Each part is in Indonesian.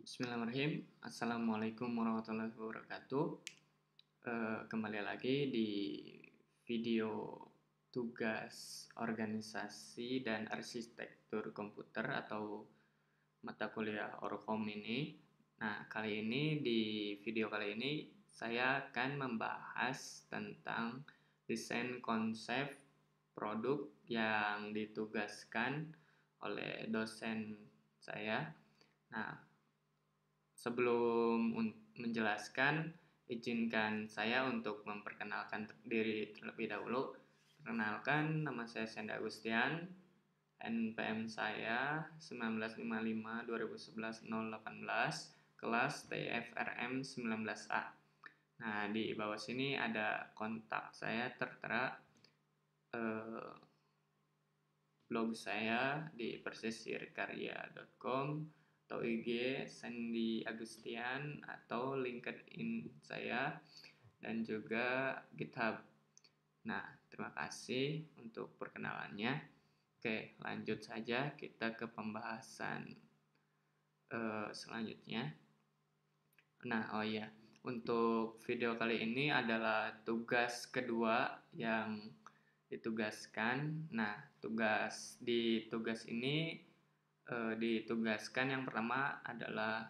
Bismillahirrahmanirrahim. Assalamualaikum warahmatullahi wabarakatuh. Kembali lagi di video tugas organisasi dan arsitektur komputer atau mata kuliah Orkom ini. Nah, di video kali ini saya akan membahas tentang desain konsep produk yang ditugaskan oleh dosen saya. Nah, sebelum menjelaskan, izinkan saya untuk memperkenalkan diri terlebih dahulu. Perkenalkan, nama saya Senda Agustian, NPM saya 1955-2011-018, kelas TFRM 19A. Nah, di bawah sini ada kontak saya tertera, blog saya di persisirkarya.com, atau IG Sandy Agustian, atau LinkedIn saya, dan juga GitHub. Nah, terima kasih untuk perkenalannya. Oke, lanjut saja kita ke pembahasan selanjutnya. Nah, untuk video kali ini adalah tugas kedua yang ditugaskan. Nah, tugas ini ditugaskan yang pertama adalah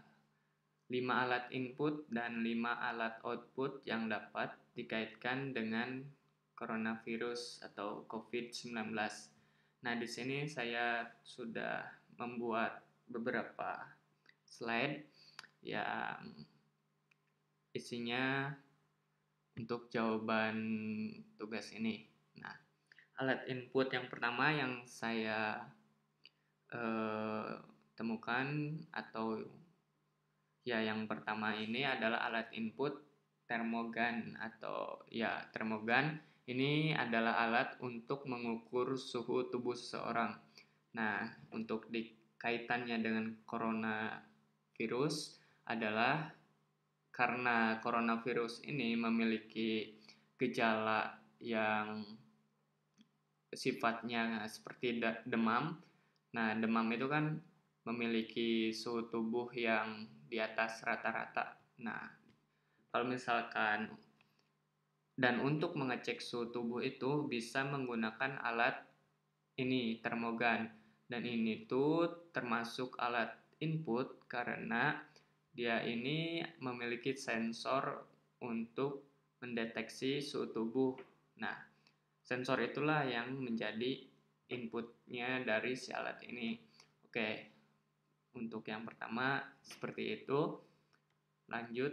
5 alat input dan 5 alat output yang dapat dikaitkan dengan coronavirus atau COVID-19. Nah, di sini saya sudah membuat beberapa slide yang isinya untuk jawaban tugas ini. Nah, alat input yang pertama yang saya temukan yang pertama ini adalah alat input termogan termogan ini adalah alat untuk mengukur suhu tubuh seseorang. Nah, untuk dikaitannya dengan coronavirus adalah karena coronavirus ini memiliki gejala yang sifatnya seperti demam. Nah, demam itu kan memiliki suhu tubuh yang di atas rata-rata. Nah, kalau misalkan dan untuk mengecek suhu tubuh itu bisa menggunakan alat ini, termogan. Dan ini tuh termasuk alat input karena dia ini memiliki sensor untuk mendeteksi suhu tubuh. Nah, sensor itulah yang menjadi inputnya dari si alat ini. Oke, untuk yang pertama seperti itu. Lanjut.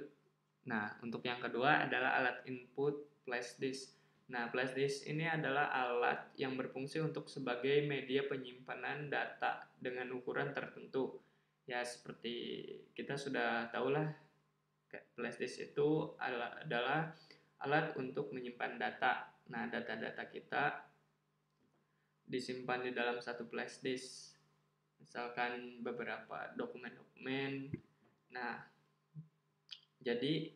Nah, untuk yang kedua adalah alat input flash disk. Nah, flash disk ini adalah alat yang berfungsi untuk sebagai media penyimpanan data dengan ukuran tertentu. Ya, seperti kita sudah tahulah, flash disk itu adalah alat untuk menyimpan data. Nah, data-data kita disimpan di dalam satu flash disk. Misalkan beberapa dokumen-dokumen. Nah, jadi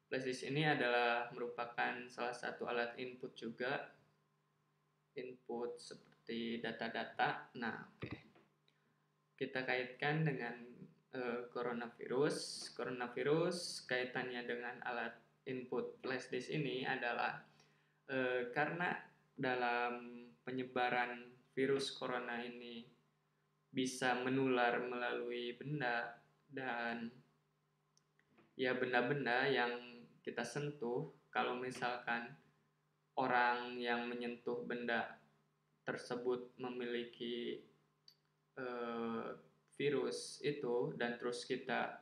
flash disk ini adalah merupakan salah satu alat input juga. Input seperti data-data. Nah, kita kaitkan dengan coronavirus. Coronavirus kaitannya dengan alat input flash disk ini adalah karena dalam penyebaran virus corona ini bisa menular melalui benda dan benda-benda yang kita sentuh. Kalau misalkan orang yang menyentuh benda tersebut memiliki virus itu dan terus kita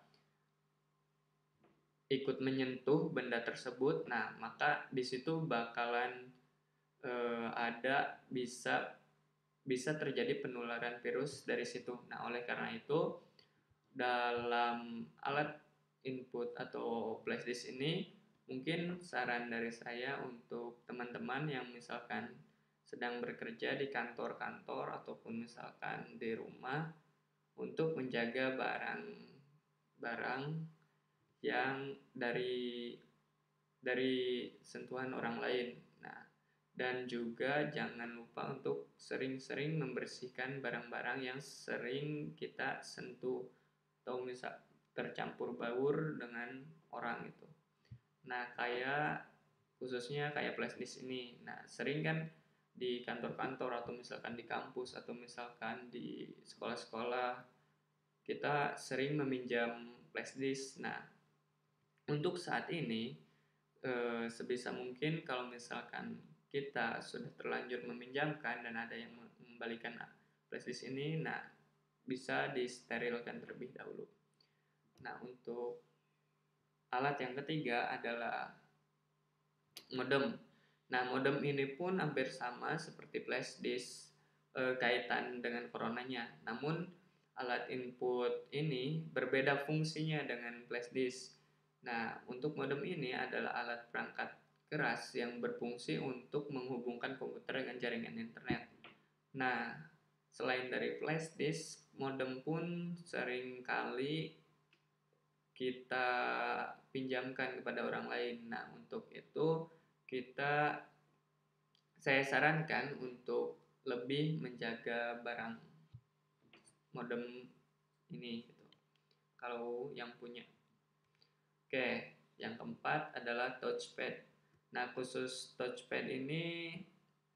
ikut menyentuh benda tersebut, nah maka di situ bakalan bisa terjadi penularan virus dari situ. Nah, oleh karena itu dalam alat input atau flash disk ini mungkin saran dari saya untuk teman-teman yang misalkan sedang bekerja di kantor-kantor ataupun misalkan di rumah untuk menjaga barang-barang yang dari sentuhan orang lain. Nah, dan juga jangan lupa untuk sering-sering membersihkan barang-barang yang sering kita sentuh, tercampur baur dengan orang itu. Nah, kayak khususnya kayak flash disk ini. Nah, sering kan di kantor-kantor atau misalkan di kampus atau misalkan di sekolah-sekolah kita sering meminjam flash disk. Nah, untuk saat ini sebisa mungkin kalau misalkan kita sudah terlanjur meminjamkan dan ada yang mengembalikan flash disk ini, nah bisa disterilkan terlebih dahulu. Nah, untuk alat yang ketiga adalah modem. Nah, modem ini pun hampir sama seperti flash disk kaitan dengan coronanya. Namun alat input ini berbeda fungsinya dengan flash disk. Nah, untuk modem ini adalah alat perangkat keras yang berfungsi untuk menghubungkan komputer dengan jaringan internet. Nah, selain dari flash disk, modem pun sering kali kita pinjamkan kepada orang lain. Nah, untuk itu saya sarankan untuk lebih menjaga barang modem ini gitu. Kalau yang punya. Oke, yang keempat adalah touchpad. Nah, khusus touchpad ini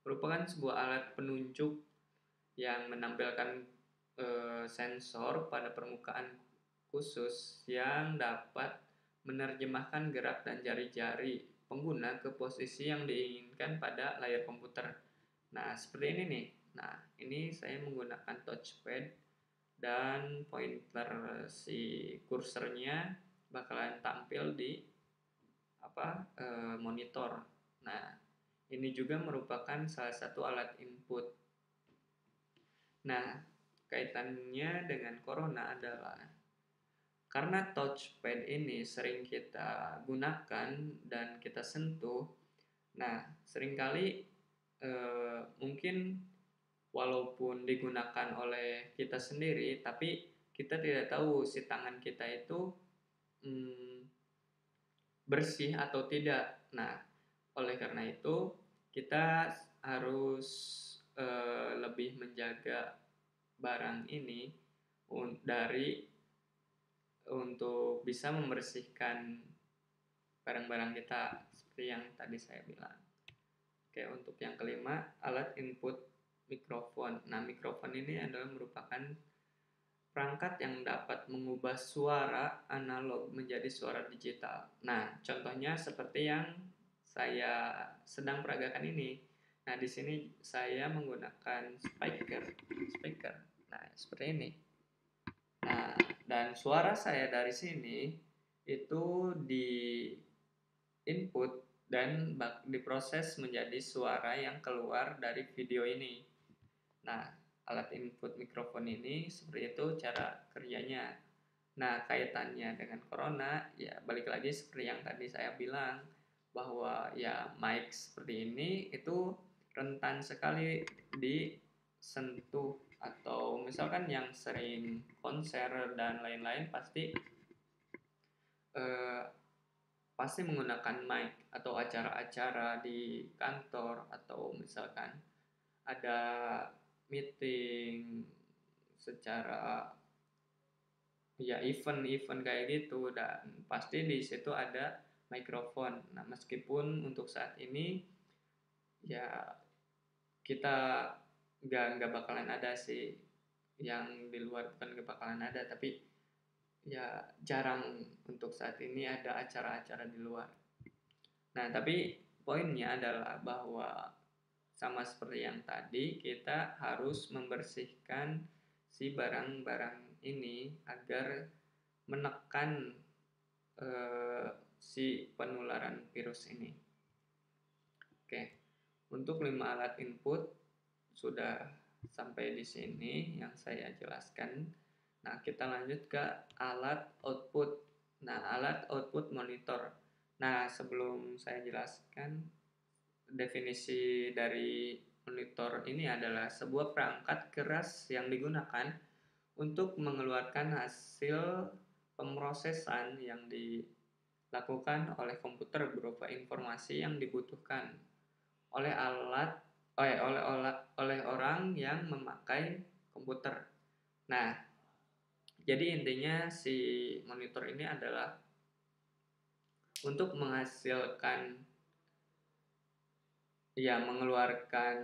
merupakan sebuah alat penunjuk yang menampilkan sensor pada permukaan khusus yang dapat menerjemahkan gerak dan jari-jari pengguna ke posisi yang diinginkan pada layar komputer. Nah, seperti ini nih. Nah, ini saya menggunakan touchpad dan pointer si kursornya bakalan tampil di monitor. Nah, ini juga merupakan salah satu alat input. Nah, kaitannya dengan corona adalah karena touchpad ini sering kita gunakan dan kita sentuh. Nah, seringkali mungkin walaupun digunakan oleh kita sendiri, tapi kita tidak tahu si tangan kita itu bersih atau tidak. Nah, oleh karena itu kita harus lebih menjaga barang ini untuk bisa membersihkan barang-barang kita seperti yang tadi saya bilang. Oke, untuk yang kelima, alat input mikrofon. Nah, mikrofon ini adalah merupakan perangkat yang dapat mengubah suara analog menjadi suara digital. Nah, contohnya seperti yang saya sedang peragakan ini. Nah, di sini saya menggunakan speaker. Nah, seperti ini. Nah, dan suara saya dari sini itu di input dan diproses menjadi suara yang keluar dari video ini. Nah, alat input mikrofon ini seperti itu cara kerjanya. Nah, kaitannya dengan corona, ya balik lagi seperti yang tadi saya bilang, bahwa ya mic seperti ini itu rentan sekali disentuh, atau misalkan yang sering konser dan lain-lain pasti menggunakan mic, atau acara-acara di kantor, atau misalkan ada meeting secara ya event kayak gitu, dan pasti di situ ada mikrofon. Nah, meskipun untuk saat ini ya kita nggak bakalan ada sih, yang di luar bukan nggak bakalan ada, tapi ya jarang untuk saat ini ada acara-acara di luar. Nah, tapi poinnya adalah bahwa sama seperti yang tadi, kita harus membersihkan si barang-barang ini agar menekan si penularan virus ini. Oke, untuk 5 alat input sudah sampai di sini yang saya jelaskan. Nah, kita lanjut ke alat output. Nah, alat output monitor. Nah, sebelum saya jelaskan, definisi dari monitor ini adalah sebuah perangkat keras yang digunakan untuk mengeluarkan hasil pemrosesan yang dilakukan oleh komputer berupa informasi yang dibutuhkan oleh oleh orang yang memakai komputer. Nah, Jadi intinya si monitor ini adalah untuk menghasilkan, ya mengeluarkan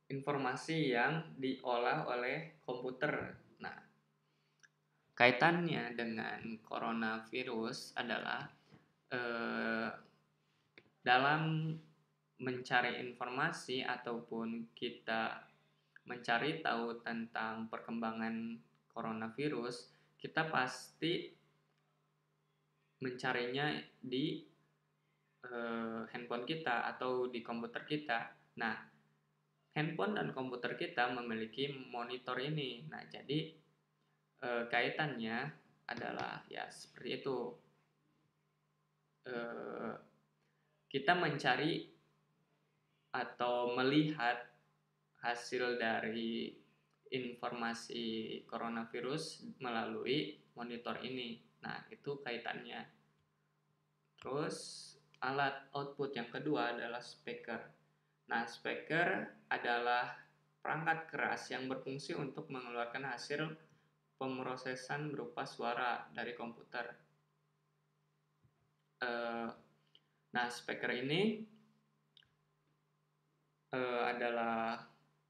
informasi yang diolah oleh komputer. Nah, kaitannya dengan coronavirus adalah eh, dalam mencari informasi ataupun kita mencari tahu tentang perkembangan coronavirus, kita pasti mencarinya di handphone kita atau di komputer kita. Nah, handphone dan komputer kita memiliki monitor ini. Nah, jadi kaitannya adalah ya seperti itu. Kita mencari atau melihat hasil dari informasi coronavirus melalui monitor ini. Nah, itu kaitannya. Terus alat output yang kedua adalah speaker. Nah, speaker adalah perangkat keras yang berfungsi untuk mengeluarkan hasil pemrosesan berupa suara dari komputer. Nah, speaker ini adalah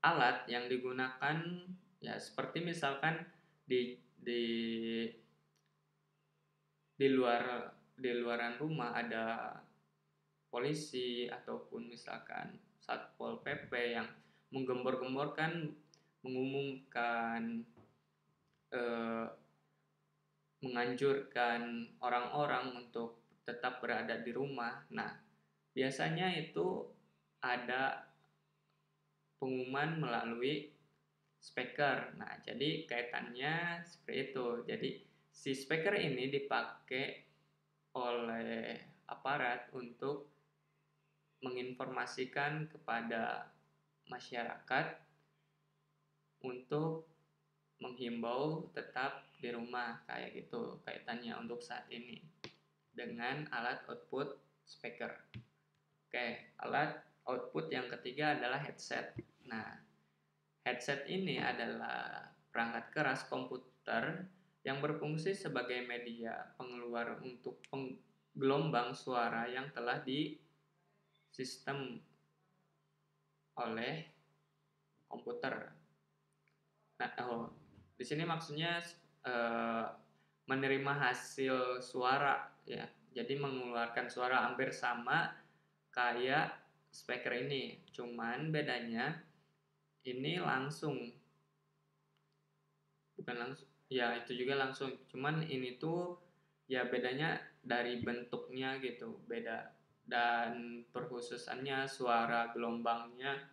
alat yang digunakan ya seperti misalkan di luaran rumah ada polisi ataupun misalkan Satpol PP yang menggembor-gemborkan mengumumkan menganjurkan orang-orang untuk tetap berada di rumah. Nah, biasanya itu ada pengumuman melalui speaker. Nah, jadi kaitannya seperti itu. Jadi si speaker ini dipakai oleh aparat untuk menginformasikan kepada masyarakat untuk menghimbau tetap di rumah kayak gitu kaitannya untuk saat ini dengan alat output speaker. Oke, alat output yang ketiga adalah headset. Nah, headset ini adalah perangkat keras komputer yang berfungsi sebagai media pengeluar untuk gelombang suara yang telah disistem oleh komputer. Nah, di sini maksudnya menerima hasil suara ya. Jadi mengeluarkan suara hampir sama kayak speaker ini. Cuman bedanya ini langsung, bukan langsung ya, itu juga langsung, cuman ini tuh ya bedanya dari bentuknya gitu beda, dan perkhususannya suara gelombangnya,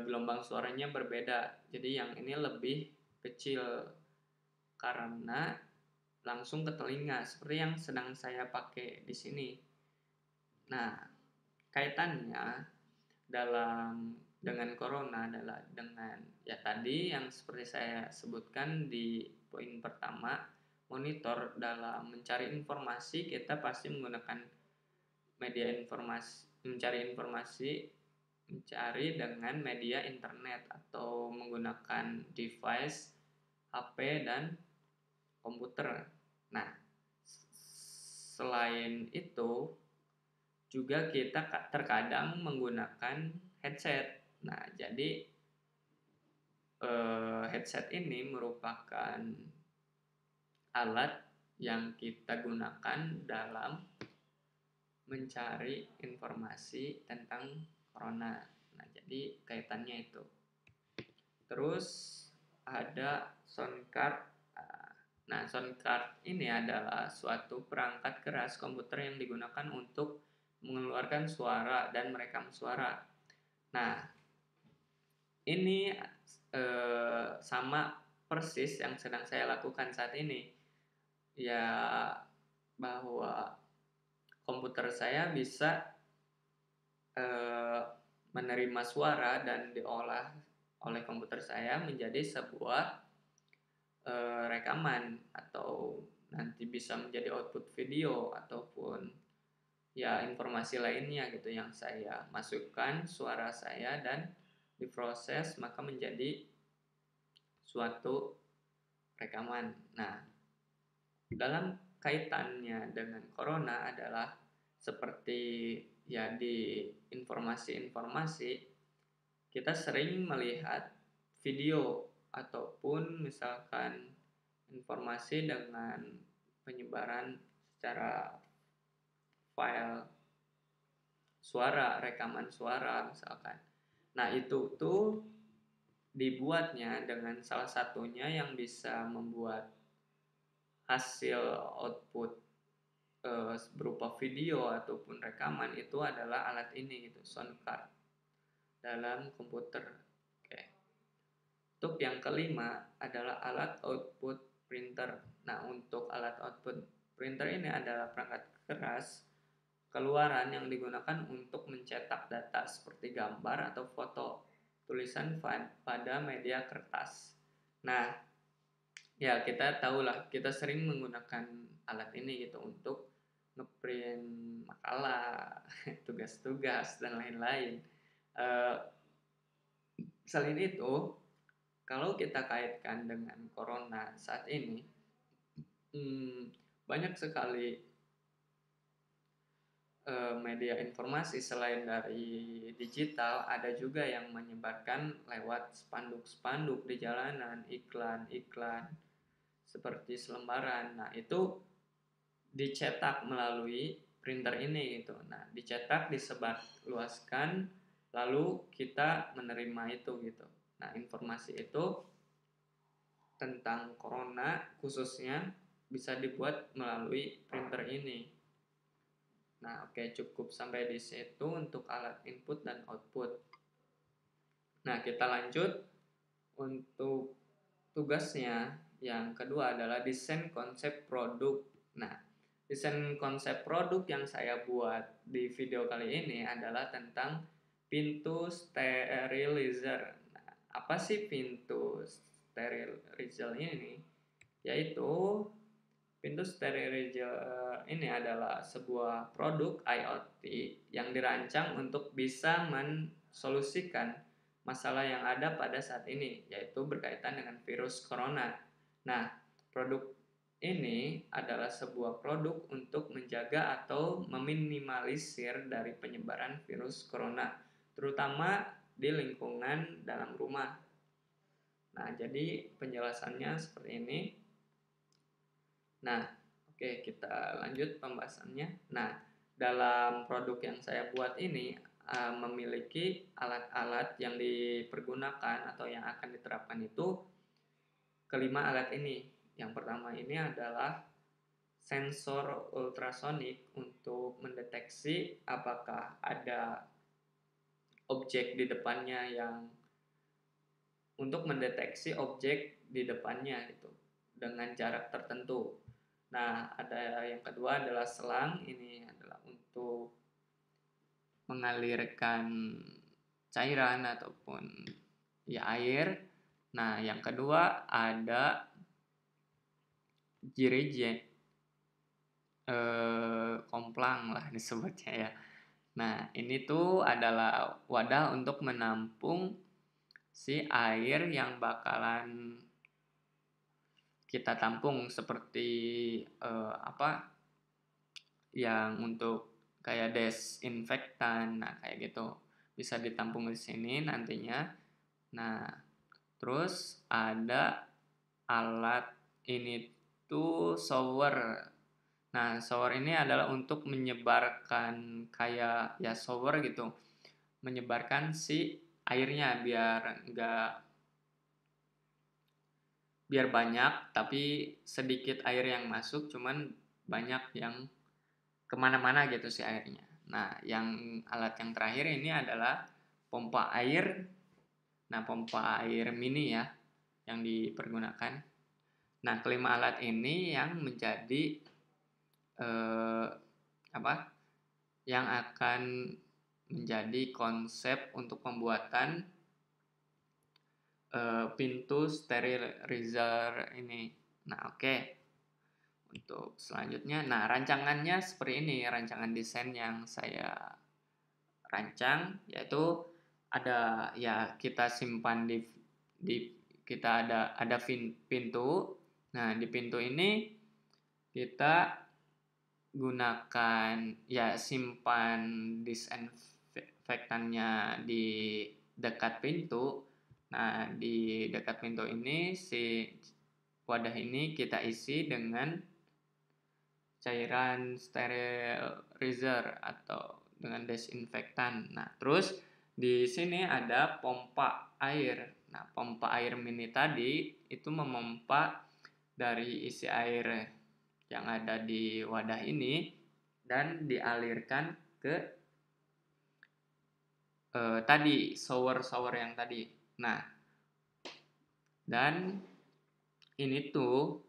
gelombang suaranya berbeda. Jadi yang ini lebih kecil karena langsung ke telinga seperti yang sedang saya pakai di sini. Nah, kaitannya dengan corona adalah dengan ya tadi yang seperti saya sebutkan di poin pertama, monitor dalam mencari informasi kita pasti menggunakan media informasi, mencari dengan media internet atau menggunakan device HP dan komputer. Nah, selain itu juga kita terkadang menggunakan headset. Nah, jadi headset ini merupakan alat yang kita gunakan dalam mencari informasi tentang corona. Nah, jadi kaitannya itu. Terus ada sound card. Nah, sound card ini adalah suatu perangkat keras komputer yang digunakan untuk mengeluarkan suara dan merekam suara. Nah, ini sama persis yang sedang saya lakukan saat ini. Ya, bahwa komputer saya bisa menerima suara dan diolah oleh komputer saya menjadi sebuah rekaman atau nanti bisa menjadi output video ataupun ya informasi lainnya gitu yang saya masukkan suara saya dan diproses maka menjadi suatu rekaman. Nah, dalam kaitannya dengan corona adalah seperti ya di informasi-informasi kita sering melihat video ataupun misalkan informasi dengan penyebaran secara file suara, rekaman suara misalkan. Nah, itu tuh dibuatnya dengan salah satunya yang bisa membuat hasil output berupa video ataupun rekaman itu adalah alat ini gitu, sound card dalam komputer. Oke. Untuk yang kelima adalah alat output printer. Nah, untuk alat output printer ini adalah perangkat keras keluaran yang digunakan untuk mencetak data seperti gambar atau foto tulisan pada media kertas. Nah, ya kita tahulah kita sering menggunakan alat ini gitu untuk ngeprint makalah, tugas-tugas dan lain-lain. Selain itu, kalau kita kaitkan dengan corona saat ini, banyak sekali media informasi selain dari digital, ada juga yang menyebarkan lewat spanduk-spanduk di jalanan, iklan-iklan seperti selembaran. Nah, itu dicetak melalui printer ini gitu. Nah, dicetak, disebarluaskan, lalu kita menerima itu gitu. Nah, informasi itu tentang corona khususnya bisa dibuat melalui printer ini. Nah, oke, cukup sampai di situ untuk alat input dan output. Nah, kita lanjut untuk tugasnya. Yang kedua adalah desain konsep produk. Nah, desain konsep produk yang saya buat di video kali ini adalah tentang pintu sterilizer. Nah, apa sih pintu sterilizer ini? Yaitu pintu sterilizer ini adalah sebuah produk IoT yang dirancang untuk bisa mensolusikan masalah yang ada pada saat ini, yaitu berkaitan dengan virus corona. Nah, produk ini adalah sebuah produk untuk menjaga atau meminimalisir dari penyebaran virus corona, terutama di lingkungan dalam rumah. Nah, jadi penjelasannya seperti ini. Nah, oke, kita lanjut pembahasannya. Nah, dalam produk yang saya buat ini memiliki alat-alat yang dipergunakan atau yang akan diterapkan itu kelima alat ini. Yang pertama ini adalah sensor ultrasonik untuk mendeteksi apakah ada objek di depannya untuk mendeteksi objek di depannya itu dengan jarak tertentu. Nah, ada yang kedua adalah selang. Ini adalah untuk mengalirkan cairan ataupun ya air. Nah, yang kedua ada jirije, komplang lah disebutnya ya. Nah, ini tuh adalah wadah untuk menampung si air yang bakalan kita tampung seperti yang untuk kayak desinfektan. Nah, kayak gitu bisa ditampung di sini nantinya. Nah, terus ada alat ini tuh shower. Nah, shower ini adalah untuk menyebarkan kayak ya shower gitu, menyebarkan si airnya biar banyak tapi sedikit air yang masuk, cuman banyak yang kemana-mana gitu si airnya. Nah, alat yang terakhir ini adalah pompa air. Nah, pompa air mini ya yang dipergunakan. Nah, kelima alat ini yang menjadi yang akan menjadi konsep untuk pembuatan pintu sterilizer ini. Nah, oke. Untuk selanjutnya, nah rancangannya seperti ini, rancangan desain yang saya rancang, yaitu ada ya kita simpan di kita ada pintu. Nah, di pintu ini kita gunakan ya simpan disinfektannya di dekat pintu. Nah, di dekat pintu ini si wadah ini kita isi dengan cairan sterilizer atau dengan desinfektan. Nah, terus di sini ada pompa air. Nah, pompa air mini tadi itu memompa dari isi air yang ada di wadah ini dan dialirkan ke tadi shower yang tadi. Nah, dan ini tuh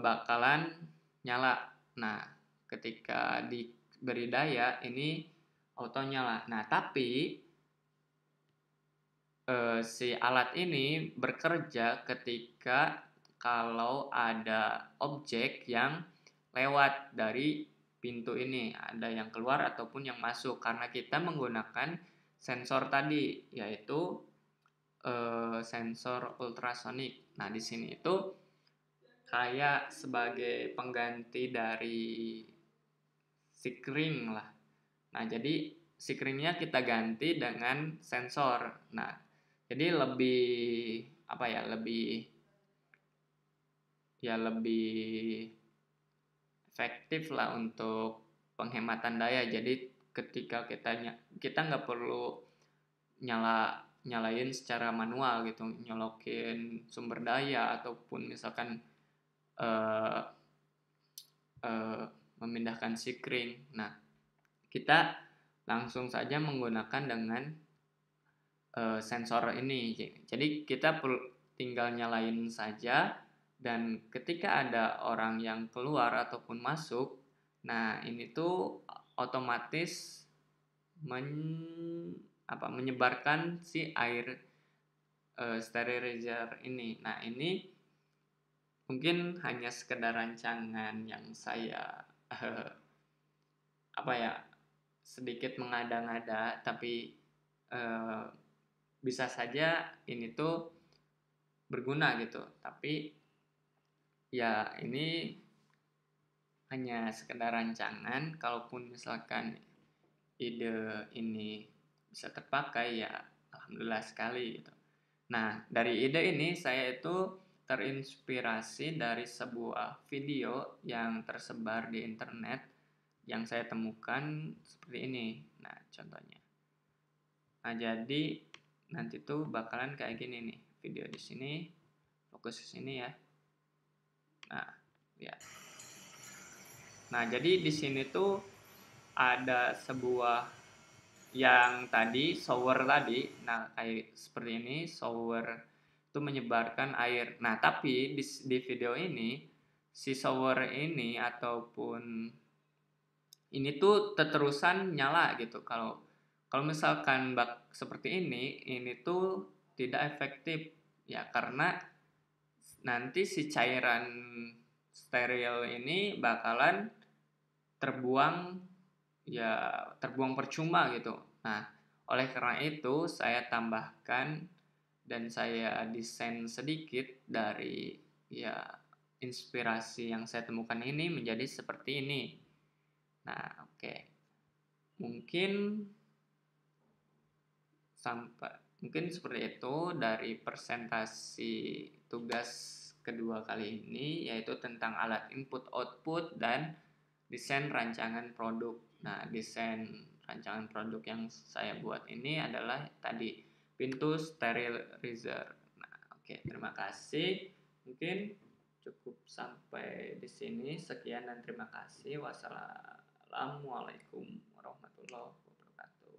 bakalan nyala. Nah, ketika diberi daya ini auto nyala. Nah, tapi si alat ini bekerja ketika kalau ada objek yang lewat dari pintu ini, ada yang keluar ataupun yang masuk, karena kita menggunakan sensor tadi, yaitu sensor ultrasonik. Nah, di sini itu kayak sebagai pengganti dari sikring lah. Nah, jadi sikringnya kita ganti dengan sensor. Nah, jadi lebih lebih efektif lah untuk penghematan daya. Jadi ketika kita nggak perlu nyalain secara manual gitu, nyolokin sumber daya ataupun misalkan memindahkan sikring. Nah, kita langsung saja menggunakan dengan sensor ini. Jadi kita tinggal nyalain saja, dan ketika ada orang yang keluar ataupun masuk, nah ini tuh otomatis menyebarkan si air sterilizer ini. Nah, ini mungkin hanya sekedar rancangan yang saya sedikit mengada-ngada, tapi bisa saja ini tuh berguna gitu. Tapi ya ini hanya sekedar rancangan. Kalaupun misalkan ide ini bisa terpakai, ya alhamdulillah sekali gitu. Nah, dari ide ini saya itu terinspirasi dari sebuah video yang tersebar di internet yang saya temukan seperti ini. Nah, contohnya. Nah, jadi nanti tuh bakalan kayak gini nih. Video di sini, fokus ke sini ya. Nah, ya. Nah, jadi di sini tuh ada sebuah yang tadi shower tadi. Nah, kayak seperti ini, shower itu menyebarkan air. Nah, tapi di video ini si shower ini ataupun ini tuh terusan nyala gitu. Kalau misalkan bak seperti ini tuh tidak efektif ya, karena nanti si cairan steril ini bakalan terbuang percuma gitu. Nah, oleh karena itu saya tambahkan dan saya desain sedikit dari inspirasi yang saya temukan ini menjadi seperti ini. Nah, oke. Mungkin seperti itu dari presentasi tugas kedua kali ini, yaitu tentang alat input output dan desain rancangan produk. Nah, desain rancangan produk yang saya buat ini adalah tadi pintu sterilizer. Nah, oke, terima kasih. Mungkin cukup sampai di sini. Sekian dan terima kasih. Wassalamualaikum warahmatullahi wabarakatuh.